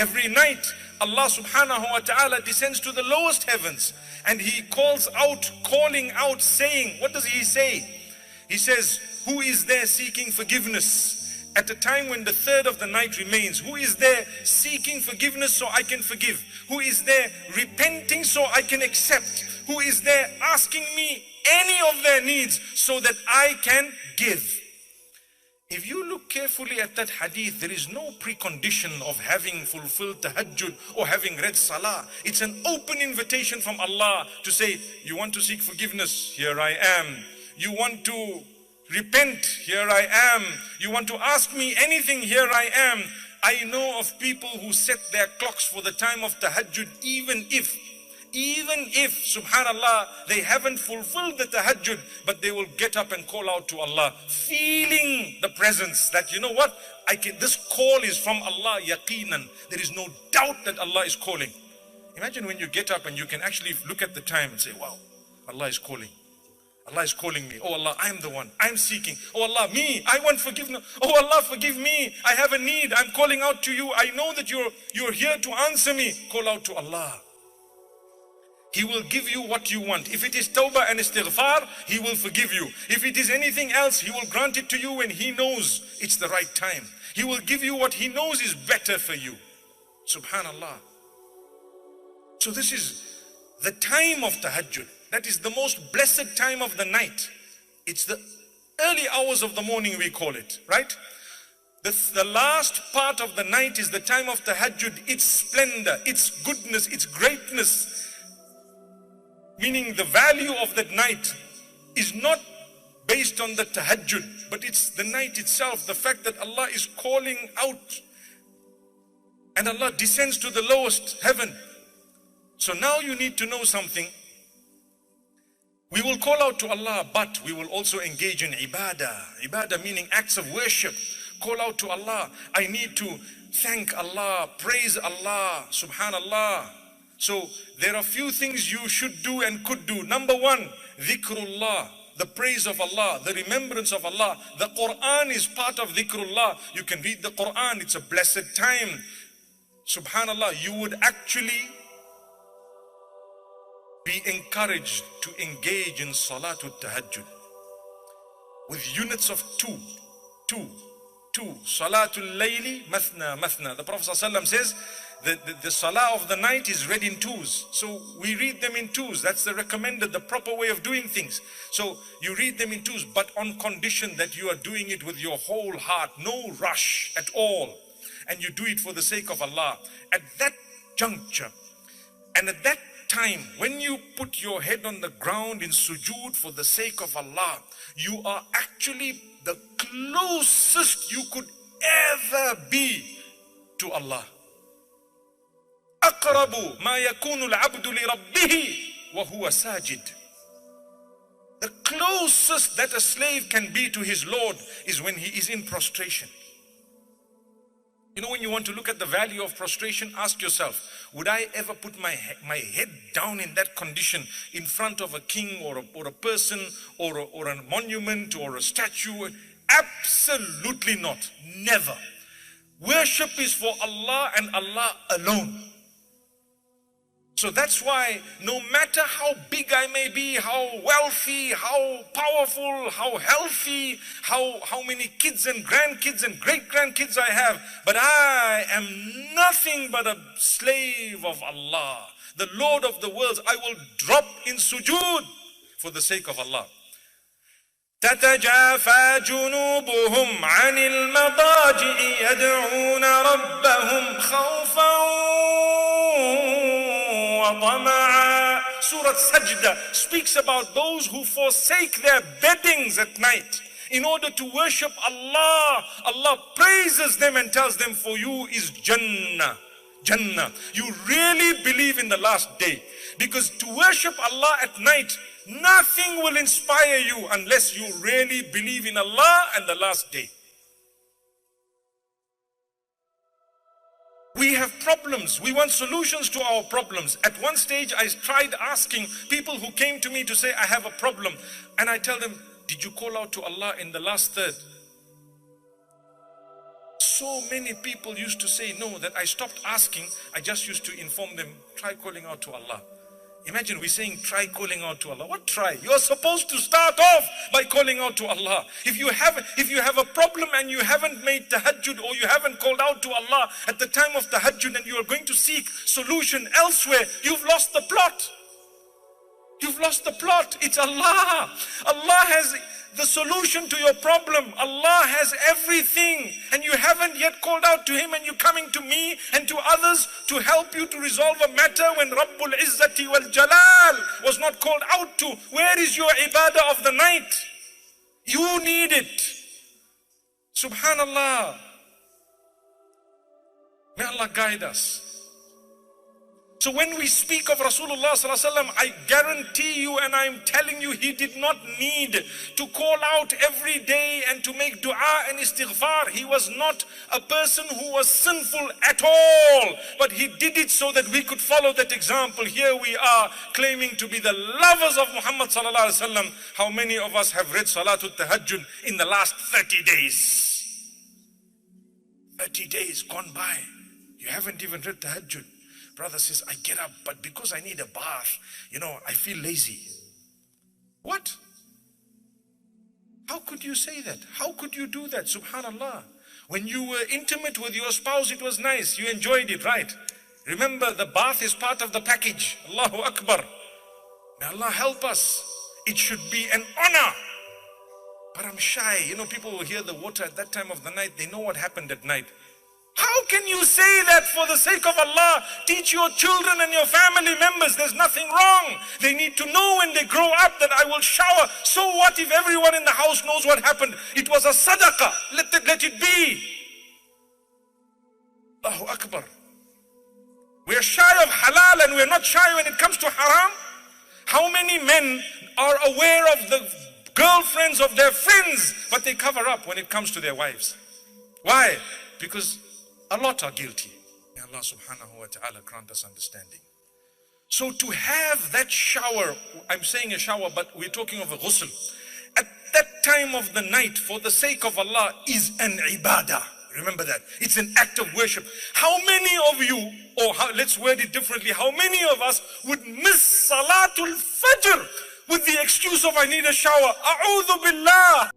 Every night, Allah subhanahu wa ta'ala descends to the lowest heavens and He calls out, calling out, saying, what does He say? He says, who is there seeking forgiveness at a time when the third of the night remains? Who is there seeking forgiveness so I can forgive? Who is there repenting so I can accept? Who is there asking me any of their needs so that I can give? If you look carefully at that hadith, there is no precondition of having fulfilled tahajjud or having read salah. It's an open invitation from Allah to say, you want to seek forgiveness? Here I am. You want to repent? Here I am. You want to ask me anything? Here I am. I know of people who set their clocks for the time of tahajjud, even if, subhanallah, they haven't fulfilled the tahajjud, but they will get up and call out to Allah, feeling the presence that, you know what, this call is from Allah, yaqeenan. There is no doubt that Allah is calling. Imagine when you get up and you can actually look at the time and say, wow, Allah is calling. Allah is calling me. Oh Allah, I am the one. I am seeking. Oh Allah, me, I want forgiveness. Oh Allah, forgive me. I have a need. I'm calling out to you. I know that you're here to answer me. Call out to Allah. He will give you what you want. If it is tawbah and istighfar, He will forgive you. If it is anything else, He will grant it to you when He knows it's the right time. He will give you what He knows is better for you. Subhanallah. So this is the time of tahajjud. That is the most blessed time of the night. It's the early hours of the morning, we call it, right? The last part of the night is the time of tahajjud. Its splendor, its goodness, its greatness, meaning the value of that night is not based on the tahajjud, but it's the night itself, the fact that Allah is calling out and Allah descends to the lowest heaven. So now you need to know something. We will call out to Allah, but we will also engage in ibadah. Ibadah meaning acts of worship. Call out to Allah. I need to thank Allah, praise Allah, subhanallah. So there are few things you should do and could do. Number one, dhikrullah, the praise of Allah, the remembrance of Allah. The Quran is part of dhikrullah. You can read the Quran, it's a blessed time. Subhanallah, you would actually be encouraged to engage in Salatul Tahajjud with units of two. Salatul Layli, Mathna. The Prophet ﷺ says the Salah of the night is read in twos. So we read them in twos. That's the recommended, the proper way of doing things. So you read them in twos, but on condition that you are doing it with your whole heart, no rush at all. And you do it for the sake of Allah. At that juncture, and at that time, when you put your head on the ground in sujood for the sake of Allah, you are actually the closest you could ever be to Allah. أقرب ما يكون العبد لربه وهو ساجد. The closest that a slave can be to his Lord is when he is in prostration. You know, when you want to look at the value of prostration, ask yourself, would I ever put my head down in that condition in front of a king or a person or a monument or a statue? Absolutely not. Never. Worship is for Allah and Allah alone. So that's why no matter how big I may be, how wealthy, how powerful, how healthy, how many kids and grandkids and great-grandkids I have, but I am nothing but a slave of Allah, the Lord of the worlds. I will drop in sujood for the sake of Allah. تتجافى جنوبهم عن المضاجع يدعون ربهم خوفا وطمعا. Surah Sajda speaks about those who forsake their beddings at night in order to worship Allah. Allah praises them and tells them, for you is Jannah. Jannah. You really believe in the last day, because to worship Allah at night, nothing will inspire you unless you really believe in Allah and the last day. We have problems. We want solutions to our problems. At one stage, I tried asking people who came to me to say, I have a problem. And I tell them, did you call out to Allah in the last third? So many people used to say no, that I stopped asking. I just used to inform them, try calling out to Allah. Imagine we're saying try calling out to Allah. What try? You are supposed to start off by calling out to Allah. If you have a problem and you haven't made tahajjud, or you haven't called out to Allah at the time of tahajjud, and you are going to seek solution elsewhere, you've lost the plot. You've lost the plot. It's Allah. Allah has the solution to your problem. Allah has everything, and you haven't yet called out to Him, and you're coming to me and to others to help you to resolve a matter when Rabbul Izzati wal Jalal was not called out to. Where is your ibadah of the night? You need it. Subhanallah. May Allah guide us. So when we speak of Rasulullah sallallahu alaihi wasallam, I guarantee you, and I'm telling you, he did not need to call out every day and to make dua and istighfar. He was not a person who was sinful at all, but he did it so that we could follow that example. Here we are claiming to be the lovers of Muhammad sallallahu alaihi wasallam. How many of us have read Salatul Tahajjud in the last 30 days? 30 days gone by. You haven't even read Tahajjud. Brother says, I get up, but because I need a bath, I feel lazy. What? How could you say that? How could you do that? Subhanallah. When you were intimate with your spouse, it was nice. You enjoyed it, right? Remember, the bath is part of the package. Allahu Akbar. May Allah help us. It should be an honor. But I'm shy. People will hear the water at that time of the night. They know what happened at night. How can you say that for the sake of Allah? Teach your children and your family members there's nothing wrong. They need to know when they grow up that I will shower. So what if everyone in the house knows what happened? It was a sadaqah. Let it be. Allahu Akbar. We're shy of halal and we're not shy when it comes to haram. How many men are aware of the girlfriends of their friends, but they cover up when it comes to their wives? Why? Because a lot are guilty. May Allah subhanahu wa ta'ala grant us understanding. So to have that shower, I'm saying a shower, but we're talking of a ghusl, at that time of the night for the sake of Allah is an ibadah. Remember that. It's an act of worship. How many of you, let's word it differently, how many of us would miss Salatul Fajr with the excuse of I need a shower? A'udhu billah.